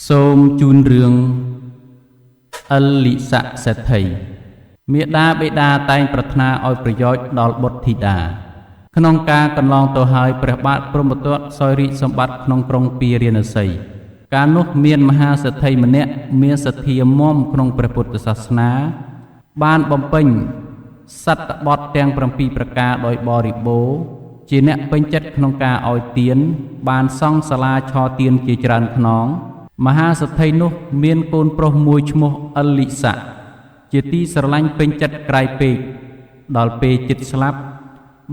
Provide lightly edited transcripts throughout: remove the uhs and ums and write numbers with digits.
សូមជូនរឿងអលិស័កសេដ្ឋីមាតាបិតាតែងប្រាថ្នាឲ្យប្រយោជន៍ដល់បុត្រធីតាក្នុងការកន្លងទៅហើយព្រះបាទព្រហ្មទត្តសោយរាជសម្បត្តិក្នុងក្រុងពារាណសីកាលនោះមានមហាសេដ្ឋីម្នាក់មានសទ្ធាមាំក្នុងព្រះពុទ្ធសាសនាបានបំពេញសត្តបទទាំង7ប្រការដោយបរិបូរណ៍ជាអ្នកពេញចិត្តក្នុងការឲ្យទានបានសង់សាលាឆទានជាច្រើនខ្នងមហាសេដ្ឋីនោះមានកូនប្រុសមួយឈ្មោះអលិស័កជាទីស្រឡាញ់ពេញចិត្តក្រៃពេកដល់ពេលជិតស្លាប់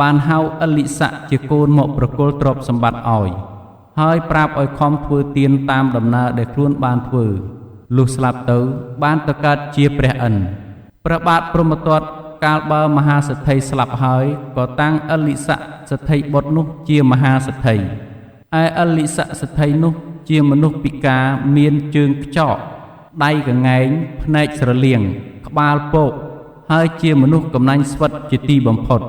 បានហៅអលិស័កជាកូនមកប្រគល់ទ្រព្យសម្បត្តិឲ្យហើយប្រាប់ឲ្យខំធ្វើទានតាមដំណើរដែលខ្លួនបានធ្វើលុះស្លាប់ទៅបានទៅកើតជាព្រះឥន្ទព្រះបាទព្រហ្មទត្តកាលបើមហាសេដ្ឋីស្លាប់ហើយក៏តាំងអលិស័កសេដ្ឋីបុត្រនោះជាមហាសេដ្ឋីឯអលិស័កសេដ្ឋីនោះជាមនុស្សពិការមានជើងខ្ចក់ដៃកង្កែងភ្នែកស្រលៀងក្បាលពកហើយជាមនុស្សកំណាញ់ស្វិតជាទីបំផុត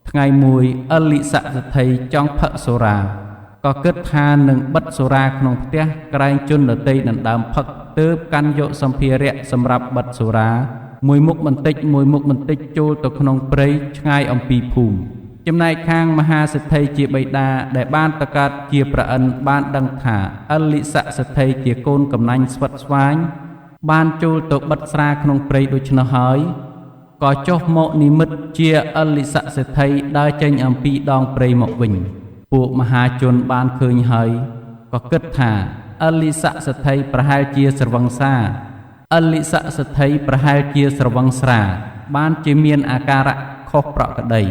ថ្ងៃមួយអលិស័កសេដ្ឋីចង់ផឹកសូរាក៏គិតថានឹងបិទសូរាក្នុងផ្ទះក្រែងជនដទៃដណ្ដើមផឹកទើបកាន់យកសម្ភារៈសម្រាប់បិទសូរាមួយមុខបន្តិចចូលទៅក្នុងព្រៃឆ្ងាយអំពីភូមិចំណែកខាងមហាសេដ្ឋីជាបិតាដែលបានតកើតជាព្រះឥន្ទបានដឹងថាអលិស័កសេដ្ឋីជាកូនកំណាញ់ស្វិតស្វាញបានចូលទៅបិទស្រាក្នុងព្រៃដូច្នោះហើយក៏ចុះមកនិមិត្តជាអលិស័កសេដ្ឋីដើរចេញអំពីដងព្រៃមកវិញពួកមហាជនបានឃើញហើយក៏គិតថាអលិស័កសេដ្ឋីប្រហែលជាស្រវឹងសាអលិស័កសេដ្ឋីប្រហែលជាស្រវឹងស្រាបានជាមានអាការៈខុសប្រក្រតី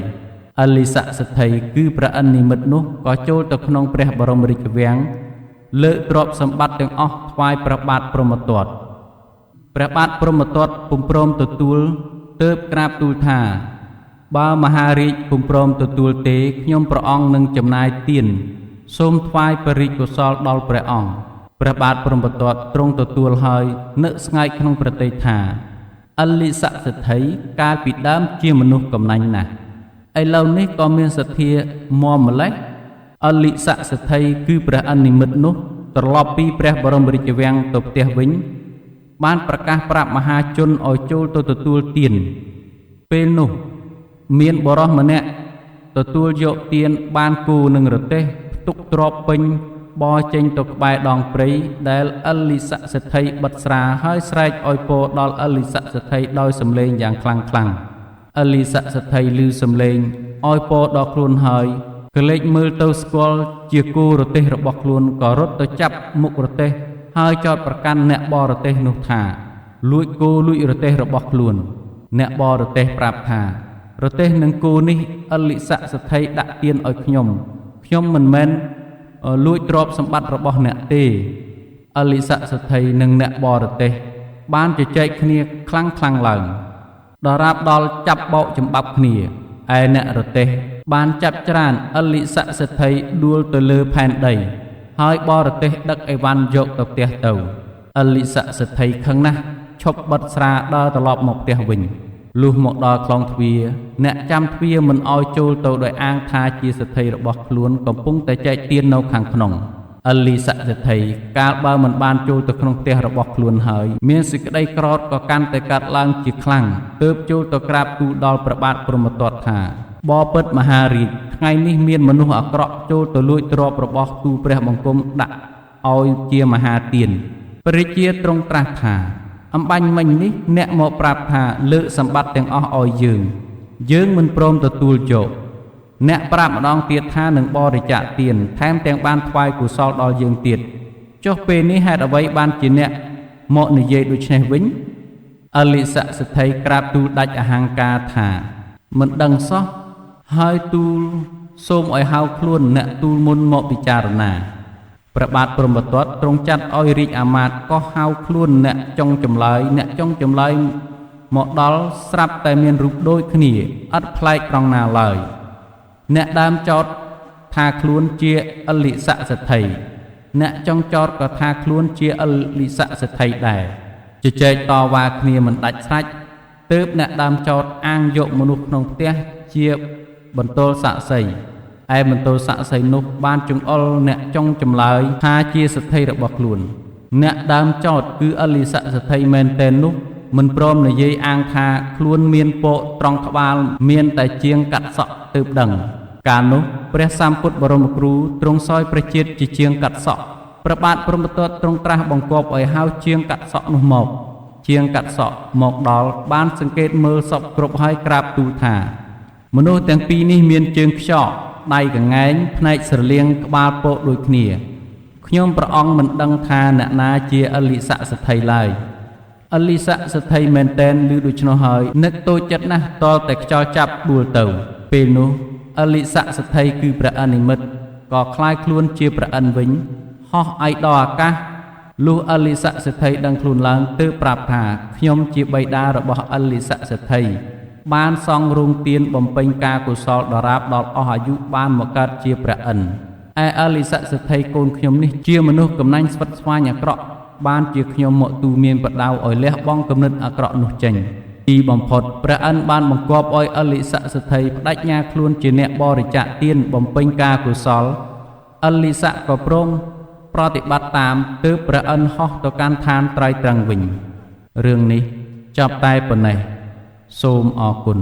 អលិស័កសេដ្ឋីគឺព្រះឥន្ទនិមិត្តនោះក៏ចូលទៅក្នុងព្រះបរមរាជវាំងលើកទ្រព្យសម្បត្តិទាំងអស់ថ្វាយព្រះបាទព្រហ្មទត្តព្រះបាទព្រហ្មទត្តពុំព្រមទទួលទើបក្រាបទូលថាបើមហារាជពុំព្រមទទួលទេខ្ញុំព្រះអង្គនឹងចំណាយទានសូមថ្វាយបរិកុសលដល់ព្រះអង្គព្រះបាទព្រហ្មទត្តទ្រង់ទទួលហើយនឹកស្ងែកក្នុងប្រតិថាអលិស័កសេដ្ឋីកាលពីដើមជាមនុស្សកំណាញ់ណាស់ឥឡូវនេះក៏មានសទ្ធាមាំម្លេះអលិស័កសេដ្ឋីគឺព្រះឥន្ទនិមិត្តនោះត្រឡប់ពីព្រះបរមរាជវាំងទៅផ្ទះវិញបានប្រកាសប្រាប់មហាជនឲ្យចូលទៅទទួលទានពេលនោះមានបុរសម្នាក់ទទួលយកទានបានគូនឹងរទេះផ្ទុកទ្រព្យពេញបរចេញទៅក្បែរដងព្រៃដែលអលិស័កសេដ្ឋីបិទស្រាហើយស្រែកឲ្យពរដល់អលិស័កសេដ្ឋីដោយសំឡេងយ៉ាងខ្លាំងអលិស័កសេដ្ឋីឮសំឡេងឲ្យពរដល់ខ្លួនហើយក៏លេចមើលទៅស្គាល់ជាគូរទេះរបស់ខ្លួនក៏រត់ទៅចាប់មុខរទេះហើយចោទប្រកាន់អ្នកបរទេះនោះថាលួចគោលួចរទេះរបស់ខ្លួនអ្នកបរទេះប្រាប់ថារទេះនឹងគោនេះអលិស័កសេដ្ឋីដាក់ទានឲ្យខ្ញុំមិនមែនលួចទ្រព្យសម្បត្តិរបស់អ្នកទេអលិស័កសេដ្ឋីនិងអ្នកបរទេះបានជជែកគ្នាខ្លាំងឡើងដរាបដល់ចាប់បោកចម្បាប់គ្នាឯអ្នករទេះបានចាប់ច្រានអលិស័កសេដ្ឋីដួលទៅលើផែនដីហើយបរទេសដឹកអីវ៉ាន់យកទៅផ្ទះទៅអលិស័កសេដ្ឋីខឹងណាស់ឈប់បិទស្រាដើរត្រឡប់មកផ្ទះវិញលុះមកដល់ខ្លងទ្វារអ្នកចាំទ្វារមិនឲ្យចូលទៅដោយអាងថាជាសេដ្ឋីរបស់ខ្លួនកំពុងតែចែកទាននៅខាងក្នុងអលិស័កសេដ្ឋីកាលបើមិនបានចូលទៅក្នុងផ្ទះរបស់ខ្លួនហើយមានសេចក្តីក្រោធក៏កាន់តែកាត់ឡើងជាខ្លាំងទើបចូលទៅក្រាបទូលដល់ព្រះបាទព្រហ្មទត្តថាបបិទ្ធមហារាជថ្ងៃនេះមានមនុស្សអាក្រក់ចូលទៅលួចទ្រព្យរបស់ទូលព្រះបង្គំដាក់ឲ្យជាមហាទានព្រះរាជាទ្រង់ត្រាស់ថាអំបញ្ញមិញនេះអ្នកមកប្រាប់ថាលើកសម្បត្តិទាំងអស់ឲ្យយើងមិនព្រមទទួលយកអ្នកប្រាប់ម្ដងទៀតថានឹងបរិច្ចាគទានថែមទាំងបានថ្វាយកុសលដល់យើងទៀតចុះពេលនេះហេតុអ្វីបានជាអ្នកមកនិយាយដូច្នេះវិញអលិស័កសេដ្ឋីក្រាបទូលដាច់អហង្ការថាមិនដឹងសោះហើយទូលសូមឲ្យហៅខ្លួនអ្នកទូលមុនមកពិចារណាព្រះបាទព្រហ្មទត្តទ្រង់ចាត់ឲ្យរាជអាមាត្យក៏ហៅខ្លួនអ្នកចុងចម្លើយមកដល់ស្រាប់តែមានរូបដូចគ្នាឥតប្លែកត្រង់ណាឡើយអ្នកដើមចោទថាខ្លួនជាអលិស័កសេដ្ឋីអ្នកចុងចោទក៏ថាខ្លួនជាអលិស័កសេដ្ឋីដែរជជែកតវ៉ាគ្នាមិនដាច់ស្រេចទើបអ្នកដើមចោទអាងយកមនុស្សក្នុងផ្ទះជាបន្ទោលសាក្សីឯបន្ទោលសាក្សីនោះបានចង្អុលអ្នកចុងចម្លើយថាជាសេដ្ឋីរបស់ខ្លួន អ្នកដើមចោតគឺអលិសៈសទ្ធិមែនតែននោះមិនព្រមនិយាយអាងថាខ្លួនមានពកត្រង់ក្បាលមានតែជាងកាត់សក់ទើបដឹងកាលនោះព្រះសម្ពុទ្ធបរមគ្រូទ្រង់សោយព្រះជាតិជាជាងកាត់សក់ព្រះបាទព្រហ្មទត្តទ្រង់ត្រាស់បង្គាប់ឲ្យហៅជាងកាត់សក់នោះមកជាងកាត់សក់មកដល់បានសង្កេតមើលសពគ្រប់ហើយក្រាបទូលថាមនុស្សទាំងពីរនេះមានជើងខ្យក់ដៃកង្កែងភ្នែកស្រលៀងក្បាលពកដូចគ្នាខ្ញុំព្រះអង្គមិនដឹងថាអ្នកណាជាអលិសៈសទ្ធិឡើយអលិសៈសទ្ធិមែនតែនឮដូច្នោះហើយនឹកតូចចិត្តណាស់តលតែខ្យល់ចាប់ដួលទៅពេលនោះអលិសៈសទ្ធិគឺព្រះអនិមិត្តក៏คล้ายខ្លួនជាព្រះអិនវិញហោះឯដល់អាកាសលុះអលិសៈសទ្ធិដឹងខ្លួនឡើងទើបប្រាប់ថាខ្ញុំជាបិតារបស់អលិសៈសទ្ធិបានសង់រោងទានបំពេញការកុសលដរាបដល់អស់អាយុបានមកកើតជាព្រះអិនឯអលិសៈសទ្ធិកូនខ្ញុំនេះជាមនុស្សកំណាញ់ស្វិតស្វាញអាក្រក់បានជាខ្ញុំមកទូមានបដៅឲ្យលះបង់គំនិតអាក្រក់នោះចេញទីបំផុតព្រះអិនបានបង្គាប់ឲ្យអលិសៈសទ្ធិបដិញ្ញាខ្លួនជាអ្នកបរិច្ចាគទានបំពេញការកុសលអលិសៈក៏ព្រមប្រតិបត្តិតាមទើបព្រះអិនហោះទៅកាន់ឋានត្រៃត្រង់វិញរឿងនេះចប់តែប៉ុណ្ណេះសូមអរគុណ